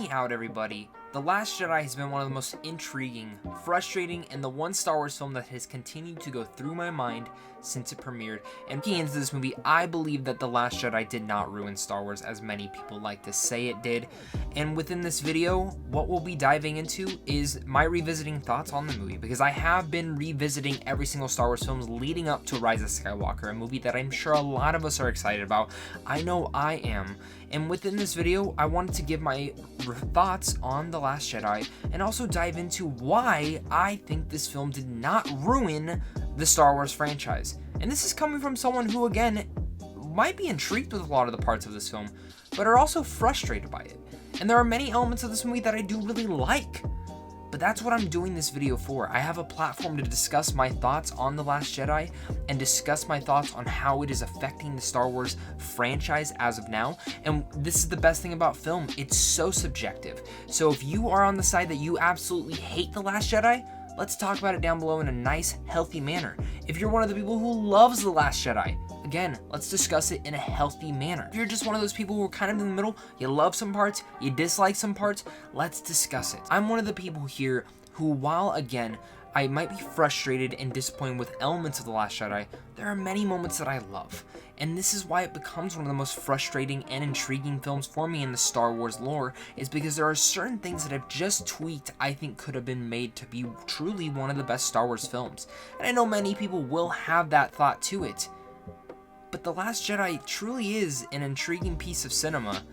me out, everybody. The Last Jedi has been one of the most intriguing, frustrating, and the one Star Wars film that has continued to go through my mind since it premiered. And looking into this movie, I believe that The Last Jedi did not ruin Star Wars as many people like to say it did. And within this video, what we'll be diving into is my revisiting thoughts on the movie, because I have been revisiting every single Star Wars films leading up to Rise of Skywalker, a movie that I'm sure a lot of us are excited about. I know I am. And within this video, I wanted to give my thoughts on The Last Jedi and also dive into why I think this film did not ruin the Star Wars franchise. And this is coming from someone who, again, might be intrigued with a lot of the parts of this film, but are also frustrated by it. And there are many elements of this movie that I do really like. But that's what I'm doing this video for. I have a platform to discuss my thoughts on The Last Jedi and discuss my thoughts on how it is affecting the Star Wars franchise as of now. And this is the best thing about film. It's so subjective. So if you are on the side that you absolutely hate The Last Jedi, let's talk about it down below in a nice, healthy manner. If you're one of the people who loves The Last Jedi, again, let's discuss it in a healthy manner. If you're just one of those people who are kind of in the middle, you love some parts, you dislike some parts, let's discuss it. I'm one of the people here who, while again, I might be frustrated and disappointed with elements of The Last Jedi, there are many moments that I love. And this is why it becomes one of the most frustrating and intriguing films for me in the Star Wars lore, is because there are certain things that I've just tweaked I think could have been made to be truly one of the best Star Wars films. And I know many people will have that thought to it. But The Last Jedi truly is an intriguing piece of cinema,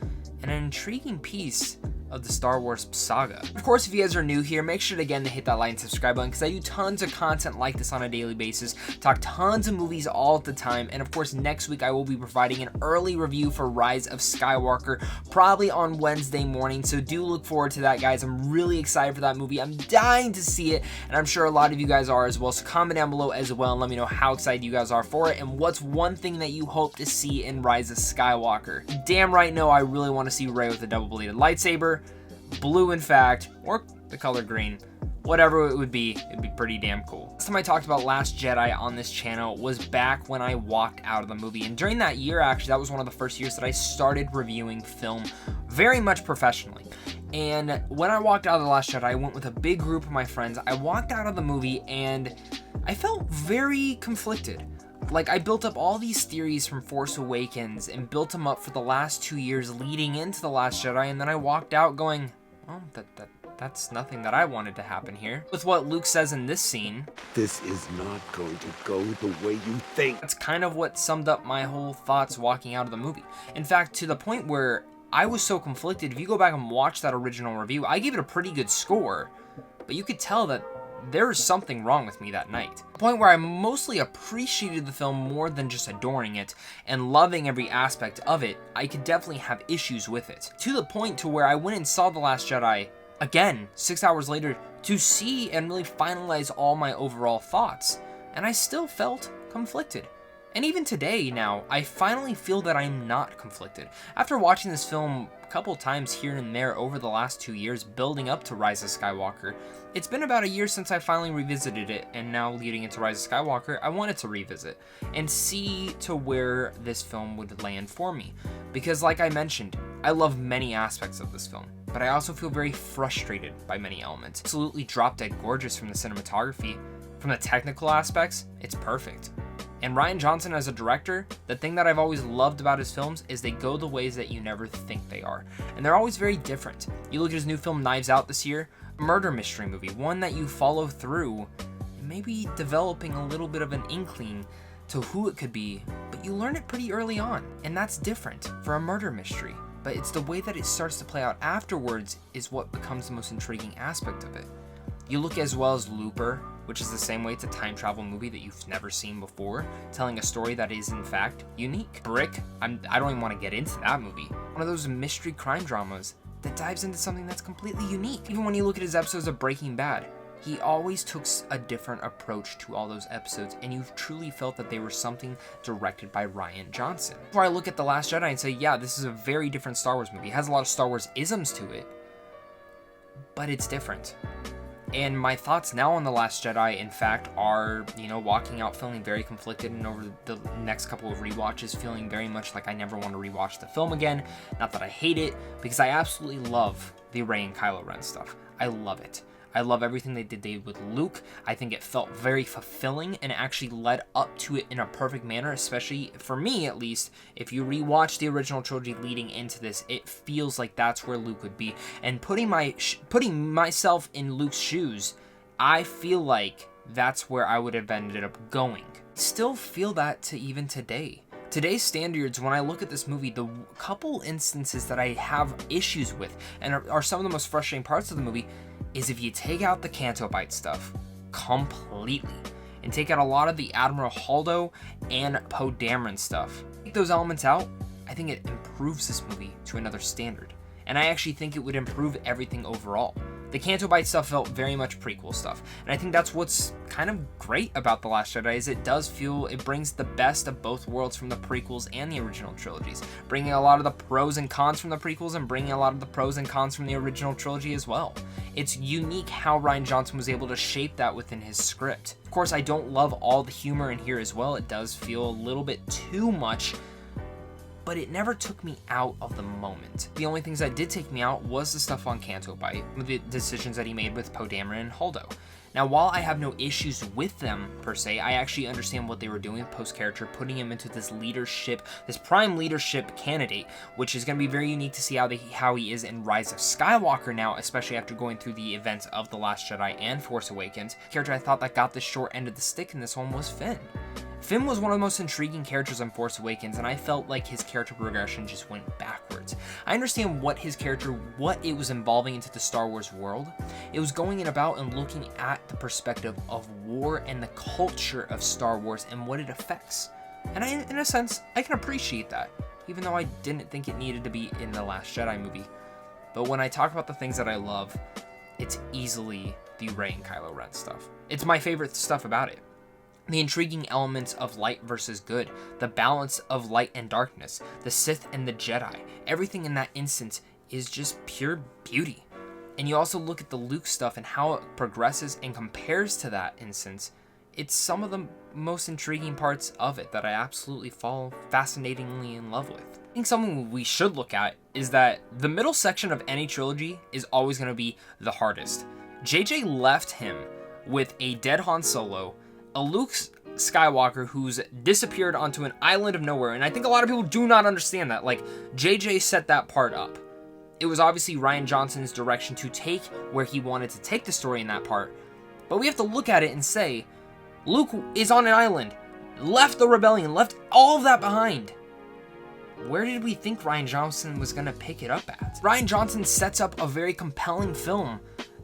and an intriguing piece of the Star Wars saga. Of course, if you guys are new here, make sure to hit that like and subscribe button, because I do tons of content like this on a daily basis, talk tons of movies all at the time, and of course next week I will be providing an early review for Rise of Skywalker, probably on Wednesday morning, so do look forward to that, guys. I'm really excited for that movie. I'm dying to see it, and I'm sure a lot of you guys are as well, so comment down below as well and let me know how excited you guys are for it, and what's one thing that you hope to see in Rise of Skywalker. Damn right no, I really want to see Rey with a double-bladed lightsaber, blue in fact, or the color green. Whatever it would be, it'd be pretty damn cool. Last time I talked about Last Jedi on this channel was back when I walked out of the movie. And during that year, actually, that was one of the first years that I started reviewing film very much professionally. And when I walked out of The Last Jedi, I went with a big group of my friends. I walked out of the movie and I felt very conflicted. Like, I built up all these theories from Force Awakens and built them up for the last 2 years leading into The Last Jedi, and then I walked out going, well, that's nothing that I wanted to happen here. With what Luke says in this scene, this is not going to go the way you think. That's kind of what summed up my whole thoughts walking out of the movie. In fact, to the point where I was so conflicted, if you go back and watch that original review, I gave it a pretty good score, but you could tell that there was something wrong with me that night. The point where I mostly appreciated the film more than just adoring it and loving every aspect of it, I could definitely have issues with it. To the point to where I went and saw The Last Jedi again 6 hours later to see and really finalize all my overall thoughts, and I still felt conflicted. And even today now, I finally feel that I'm not conflicted. After watching this film a couple times here and there over the last 2 years building up to Rise of Skywalker, it's been about a year since I finally revisited it, and now leading into Rise of Skywalker, I wanted to revisit and see to where this film would land for me. Because like I mentioned, I love many aspects of this film, but I also feel very frustrated by many elements. Absolutely drop dead gorgeous from the cinematography. From the technical aspects, it's perfect. And Rian Johnson as a director, the thing that I've always loved about his films is they go the ways that you never think they are. And they're always very different. You look at his new film Knives Out this year, a murder mystery movie, one that you follow through, maybe developing a little bit of an inkling to who it could be, but you learn it pretty early on. And that's different for a murder mystery. But it's the way that it starts to play out afterwards is what becomes the most intriguing aspect of it. You look as well as Looper, which is the same way it's a time travel movie that you've never seen before, telling a story that is in fact unique. Brick, I don't even want to get into that movie. One of those mystery crime dramas that dives into something that's completely unique. Even when you look at his episodes of Breaking Bad, he always took a different approach to all those episodes, and you truly felt that they were something directed by Rian Johnson. Before I look at The Last Jedi and say, yeah, this is a very different Star Wars movie. It has a lot of Star Wars isms to it, but it's different. And my thoughts now on The Last Jedi, in fact, are, walking out feeling very conflicted, and over the next couple of rewatches feeling very much like I never want to rewatch the film again. Not that I hate it, because I absolutely love the Rey and Kylo Ren stuff. I love it. I love everything they did with Luke. I think it felt very fulfilling and actually led up to it in a perfect manner, especially for me at least. If you rewatch the original trilogy leading into this, it feels like that's where Luke would be. And putting myself in Luke's shoes, I feel like that's where I would have ended up going. Still feel that to even today. Today's standards, when I look at this movie, the couple instances that I have issues with and are some of the most frustrating parts of the movie is if you take out the Canto Bight stuff completely and take out a lot of the Admiral Holdo and Poe Dameron stuff. Take those elements out, I think it improves this movie to another standard. And I actually think it would improve everything overall. The Canto Bight stuff felt very much prequel stuff, and I think that's what's kind of great about The Last Jedi is it brings the best of both worlds from the prequels and the original trilogies, bringing a lot of the pros and cons from the prequels and bringing a lot of the pros and cons from the original trilogy as well. It's unique how Rian Johnson was able to shape that within his script. Of course, I don't love all the humor in here as well. It does feel a little bit too much, but it never took me out of the moment. The only things that did take me out was the stuff on Canto Bight, the decisions that he made with Poe Dameron and Holdo. Now, while I have no issues with them, per se, I actually understand what they were doing with Poe's character, putting him into this leadership, this prime leadership candidate, which is going to be very unique to see how he is in Rise of Skywalker now, especially after going through the events of The Last Jedi and Force Awakens. The character I thought that got the short end of the stick in this one was Finn. Finn was one of the most intriguing characters in Force Awakens, and I felt like his character progression just went backwards. I understand what it was involving into the Star Wars world. It was going in about and looking at the perspective of war and the culture of Star Wars and what it affects. And in a sense, I can appreciate that, even though I didn't think it needed to be in the Last Jedi movie. But when I talk about the things that I love, it's easily the Rey and Kylo Ren stuff. It's my favorite stuff about it. The intriguing elements of light versus good, the balance of light and darkness, the Sith and the Jedi, everything in that instance is just pure beauty. And you also look at the Luke stuff and how it progresses and compares to that instance. It's some of the most intriguing parts of it that I absolutely fall fascinatingly in love with. I think something we should look at is that the middle section of any trilogy is always going to be the hardest. JJ left him with a dead Han Solo, a Luke Skywalker who's disappeared onto an island of nowhere, and I think a lot of people do not understand that. Like, JJ set that part up. It was obviously Rian Johnson's direction to take where he wanted to take the story in that part, but we have to look at it and say, Luke is on an island, left the rebellion, left all of that behind. Where did we think Rian Johnson was going to pick it up at? Rian Johnson sets up a very compelling film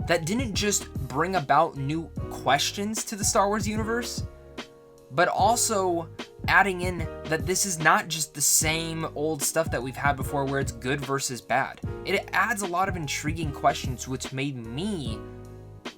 that didn't just bring about new questions to the Star Wars universe, but also adding in that this is not just the same old stuff that we've had before where it's good versus bad. It adds a lot of intriguing questions, which made me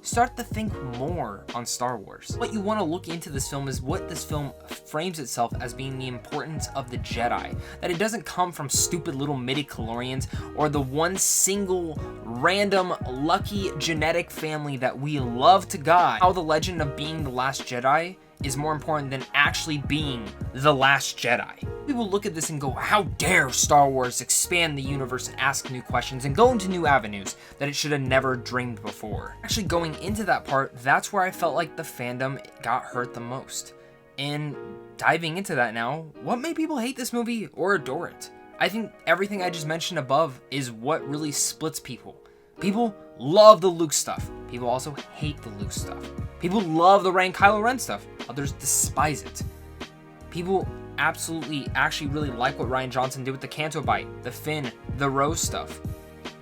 start to think more on Star Wars. What you want to look into this film is what this film frames itself as being the importance of the Jedi. That it doesn't come from stupid little midi-chlorians or the one single random lucky genetic family that we love to God. How the legend of being the Last Jedi is more important than actually being the Last Jedi. People look at this and go, how dare Star Wars expand the universe and ask new questions and go into new avenues that it should have never dreamed before. Actually going into that part, that's where I felt like the fandom got hurt the most. And diving into that now, what made people hate this movie or adore it? I think everything I just mentioned above is what really splits people. People love the Luke stuff. People also hate the Luke stuff. People love the Rey and Kylo Ren stuff. Others despise it. People absolutely actually really like what Rian Johnson did with the Canto Bight, the Finn, the Rose stuff.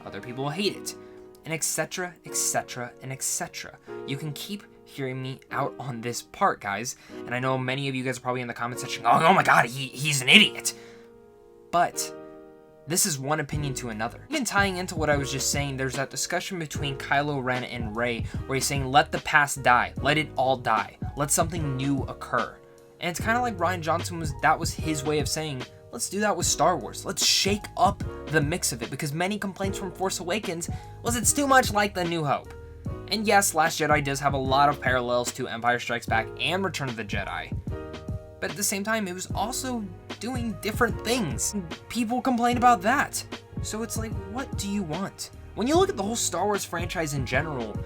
Other people hate it. And etc, etc, and etc. You can keep hearing me out on this part, guys. And I know many of you guys are probably in the comment section going, oh my god, he's an idiot. But this is one opinion to another. Even tying into what I was just saying, there's that discussion between Kylo Ren and Rey where he's saying, let the past die. Let it all die. Let something new occur. And it's kind of like Rian Johnson that was his way of saying, let's do that with Star Wars. Let's shake up the mix of it, because many complaints from Force Awakens was it's too much like The New Hope. And yes, Last Jedi does have a lot of parallels to Empire Strikes Back and Return of the Jedi. But at the same time, it was also doing different things. People complain about that. So it's like, what do you want? When you look at the whole Star Wars franchise in general,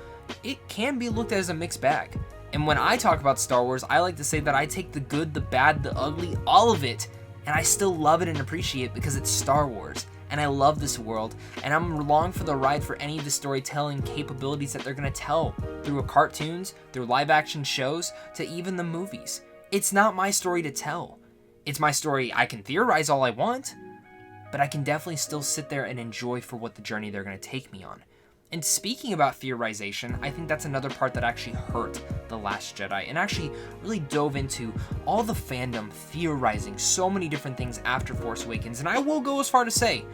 it can be looked at as a mixed bag. And when I talk about Star Wars, I like to say that I take the good, the bad, the ugly, all of it, and I still love it and appreciate it because it's Star Wars. And I love this world, and I'm along for the ride for any of the storytelling capabilities that they're gonna tell through cartoons, through live action shows, to even the movies. It's not my story to tell. It's my story. I can theorize all I want, but I can definitely still sit there and enjoy for what the journey they're gonna take me on. And speaking about theorization, I think that's another part that actually hurt The Last Jedi and actually really dove into all the fandom theorizing so many different things after Force Awakens. And I will go as far to say,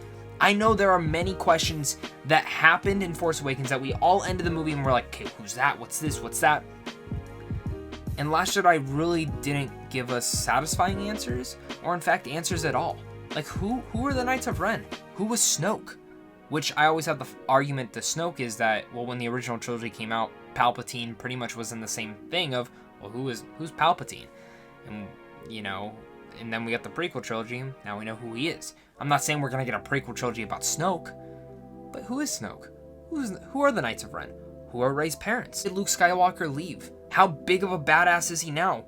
I know there are many questions that happened in Force Awakens that we all ended the movie and we're like, okay, who's that? What's this? What's that? And Last Jedi really didn't give us satisfying answers, or in fact answers at all. Like who are the Knights of Ren? Who was Snoke? Which I always have the argument to Snoke is that, well, when the original trilogy came out, Palpatine pretty much was in the same thing of, well, who's Palpatine? And, you know, and then we got the prequel trilogy, now we know who he is. I'm not saying we're going to get a prequel trilogy about Snoke, but who is Snoke? Who are the Knights of Ren? Who are Rey's parents? Did Luke Skywalker leave? How big of a badass is he now?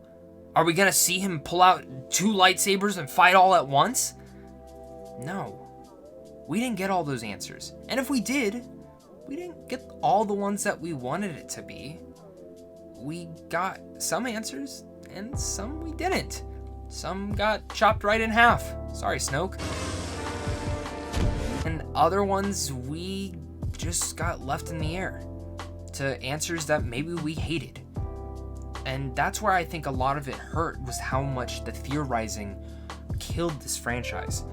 Are we going to see him pull out 2 lightsabers and fight all at once? No. We didn't get all those answers. And if we did, we didn't get all the ones that we wanted it to be. We got some answers, and some we didn't. Some got chopped right in half. Sorry, Snoke. And other ones we just got left in the air to answers that maybe we hated. And that's where I think a lot of it hurt, was how much the theorizing killed this franchise.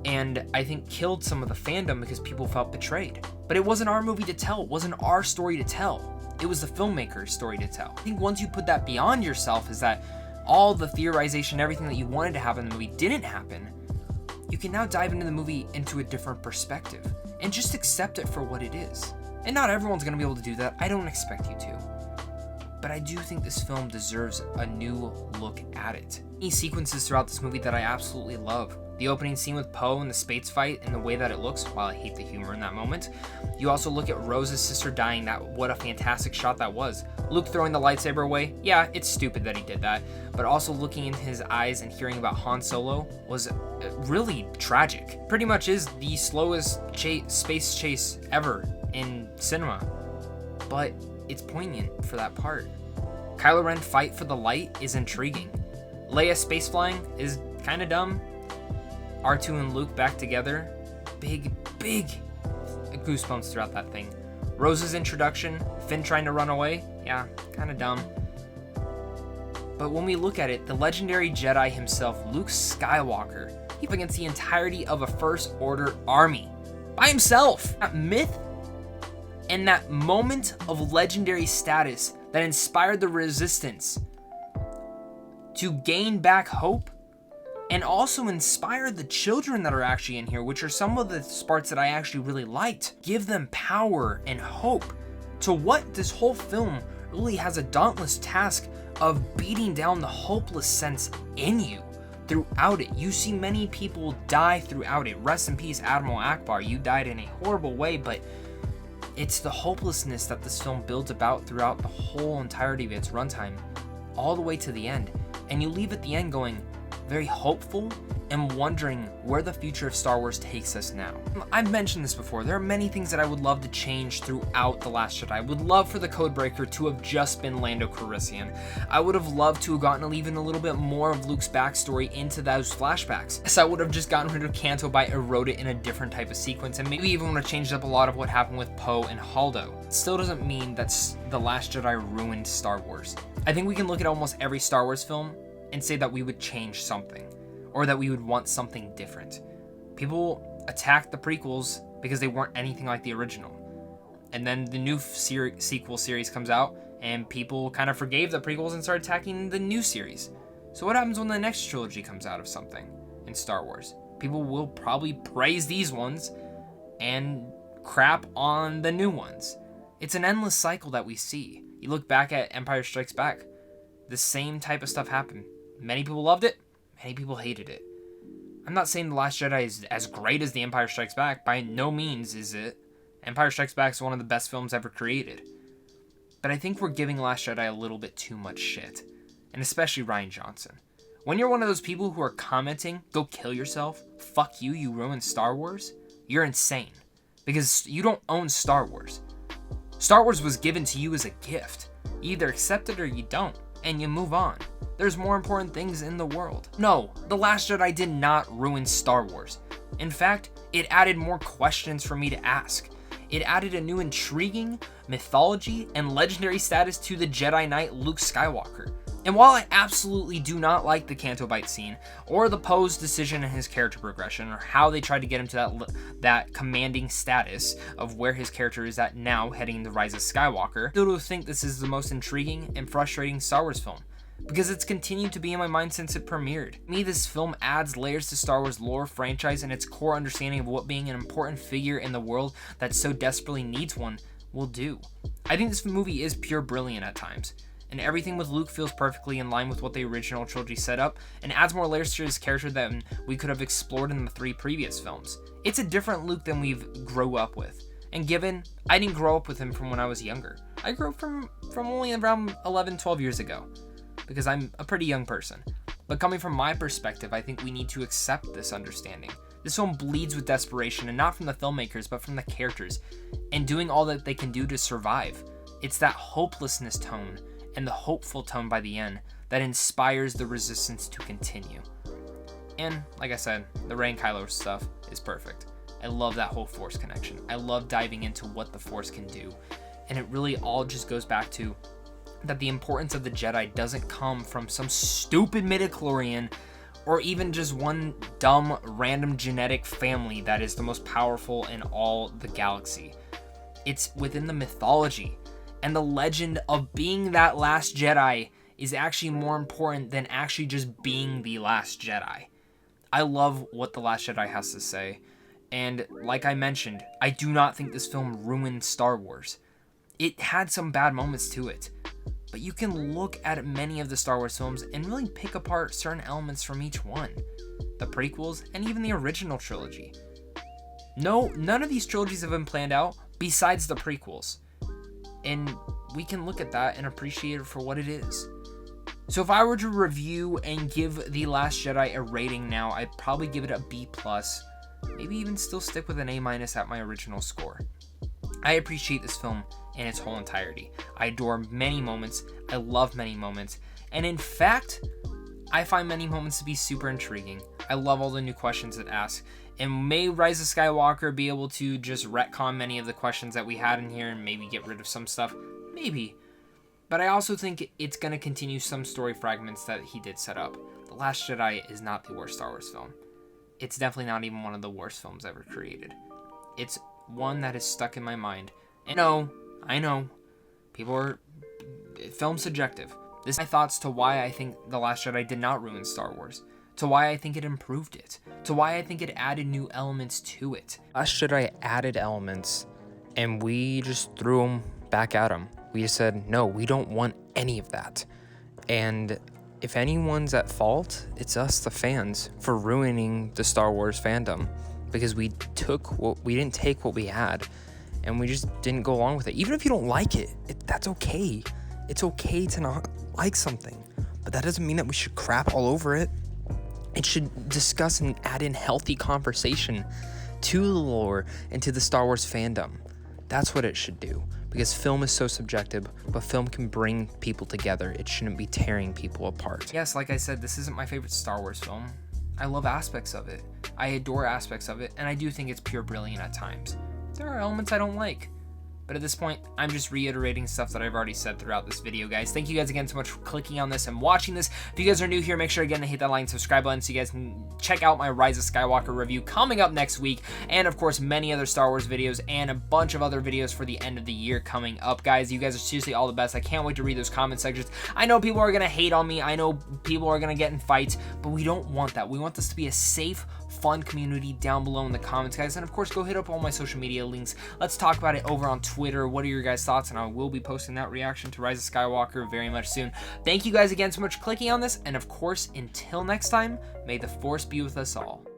And I think killed some of the fandom because people felt betrayed. But it wasn't our movie to tell. It wasn't our story to tell. It was the filmmaker's story to tell. I think once you put that beyond yourself, is that all the theorization, everything that you wanted to happen in the movie didn't happen, you can now dive into the movie into a different perspective and just accept it for what it is. And not everyone's going to be able to do that. I don't expect you to. But I do think this film deserves a new look at it. Many sequences throughout this movie that I absolutely love. The opening scene with Poe and the space fight and the way that it looks, while I hate the humor in that moment. You also look at Rose's sister dying, what a fantastic shot that was. Luke throwing the lightsaber away, yeah, it's stupid that he did that, but also looking in his eyes and hearing about Han Solo was really tragic. Pretty much is the slowest space chase ever in cinema, but it's poignant for that part. Kylo Ren fight for the light is intriguing. Leia space flying is kind of dumb. R2 and Luke back together, big goosebumps throughout that thing. Rose's introduction, Finn trying to run away, yeah, kind of dumb. But when we look at it, the legendary Jedi himself, Luke Skywalker, he fought against the entirety of a First Order army by himself. That myth and that moment of legendary status that inspired the Resistance to gain back hope, and also inspire the children that are actually in here, which are some of the parts that I actually really liked. Give them power and hope to what this whole film really has a dauntless task of beating down the hopeless sense in you throughout it. You see many people die throughout it. Rest in peace, Admiral Akbar. You died in a horrible way, but it's the hopelessness that this film builds about throughout the whole entirety of its runtime, all the way to the end. And you leave at the end going, very hopeful and wondering where the future of Star Wars takes us now. I've mentioned this before, there are many things that I would love to change throughout The Last Jedi. I would love for the Codebreaker to have just been Lando Calrissian. I would have loved to have gotten even a little bit more of Luke's backstory into those flashbacks. Yes, I would have just gotten rid of Canto Bight and wrote it in a different type of sequence, and maybe even would have changed up a lot of what happened with Poe and Holdo. It still doesn't mean that The Last Jedi ruined Star Wars. I think we can look at almost every Star Wars film and say that we would change something, or that we would want something different. People attacked the prequels because they weren't anything like the original. And then the new sequel series comes out, and people kind of forgave the prequels and started attacking the new series. So what happens when the next trilogy comes out of something in Star Wars? People will probably praise these ones and crap on the new ones. It's an endless cycle that we see. You look back at Empire Strikes Back. The same type of stuff happened. Many people loved it. Many people hated it. I'm not saying The Last Jedi is as great as The Empire Strikes Back. By no means is it. Empire Strikes Back is one of the best films ever created. But I think we're giving Last Jedi a little bit too much shit. And especially Rian Johnson. When you're one of those people who are commenting, go kill yourself, fuck you, you ruined Star Wars, you're insane. Because you don't own Star Wars. Star Wars was given to you as a gift. You either accept it or you don't, and you move on. There's more important things in the world. No, The Last Jedi did not ruin Star Wars. In fact, it added more questions for me to ask. It added a new intriguing mythology and legendary status to the Jedi Knight Luke Skywalker. And while I absolutely do not like the Canto Bight scene, or the Poe's decision in his character progression, or how they tried to get him to that commanding status of where his character is at now heading the Rise of Skywalker, I still think this is the most intriguing and frustrating Star Wars film, because it's continued to be in my mind since it premiered. To me, this film adds layers to Star Wars lore, franchise, and its core understanding of what being an important figure in the world that so desperately needs one will do. I think this movie is pure brilliant at times. And everything with Luke feels perfectly in line with what the original trilogy set up, and adds more layers to his character than we could have explored in the 3 previous films. It's a different Luke than we've grew up with. And given, I didn't grow up with him from when I was younger. I grew up from only around 11, 12 years ago, because I'm a pretty young person. But coming from my perspective, I think we need to accept this understanding. This film bleeds with desperation, and not from the filmmakers, but from the characters, and doing all that they can do to survive. It's that hopelessness tone, and the hopeful tone by the end, that inspires the resistance to continue. And, like I said, the Rey and Kylo stuff is perfect. I love that whole Force connection. I love diving into what the Force can do. And it really all just goes back to that the importance of the Jedi doesn't come from some stupid midichlorian, or even just one dumb, random genetic family that is the most powerful in all the galaxy. It's within the mythology. And the legend of being that Last Jedi is actually more important than actually just being the Last Jedi. I love what the Last Jedi has to say. And like I mentioned, I do not think this film ruined Star Wars. It had some bad moments to it. But you can look at many of the Star Wars films and really pick apart certain elements from each one. The prequels and even the original trilogy. No, none of these trilogies have been planned out besides the prequels. And we can look at that and appreciate it for what it is. So if I were to review and give The Last Jedi a rating now, I'd probably give it a B+, maybe even still stick with an A- at my original score. I appreciate this film in its whole entirety. I adore many moments, I love many moments, and in fact, I find many moments to be super intriguing. I love all the new questions it asks. And may Rise of Skywalker be able to just retcon many of the questions that we had in here and maybe get rid of some stuff? Maybe. But I also think it's going to continue some story fragments that he did set up. The Last Jedi is not the worst Star Wars film. It's definitely not even one of the worst films ever created. It's one that is stuck in my mind. And I know, film's subjective. This is my thoughts to why I think The Last Jedi did not ruin Star Wars. To why I think it improved it. To why I think it added new elements to it. Last Jedi added elements, and we just threw them back at them. We just said, no, we don't want any of that. And if anyone's at fault, it's us, the fans, for ruining the Star Wars fandom. Because we didn't take what we had, and we just didn't go along with it. Even if you don't like it, that's okay. It's okay to not like something. But that doesn't mean that we should crap all over it. It should discuss and add in healthy conversation to the lore and to the Star Wars fandom. That's what it should do. Because film is so subjective, but film can bring people together. It shouldn't be tearing people apart. Yes, like I said, this isn't my favorite Star Wars film. I love aspects of it. I adore aspects of it, and I do think it's pure brilliant at times. There are elements I don't like. But at this point, I'm just reiterating stuff that I've already said throughout this video, guys. Thank you guys again so much for clicking on this and watching this. If you guys are new here, make sure again to hit that like and subscribe button so you guys can check out my Rise of Skywalker review coming up next week. And of course, many other Star Wars videos and a bunch of other videos for the end of the year coming up, guys. You guys are seriously all the best. I can't wait to read those comment sections. I know people are going to hate on me. I know people are going to get in fights, but we don't want that. We want this to be a safe, fun community down below in the comments, guys. And of course, go hit up all my social media links. Let's talk about it over on Twitter. What are your guys' thoughts? And I will be posting that reaction to Rise of Skywalker very much soon. Thank you guys again so much for clicking on this. And of course, until next time, may the Force be with us all.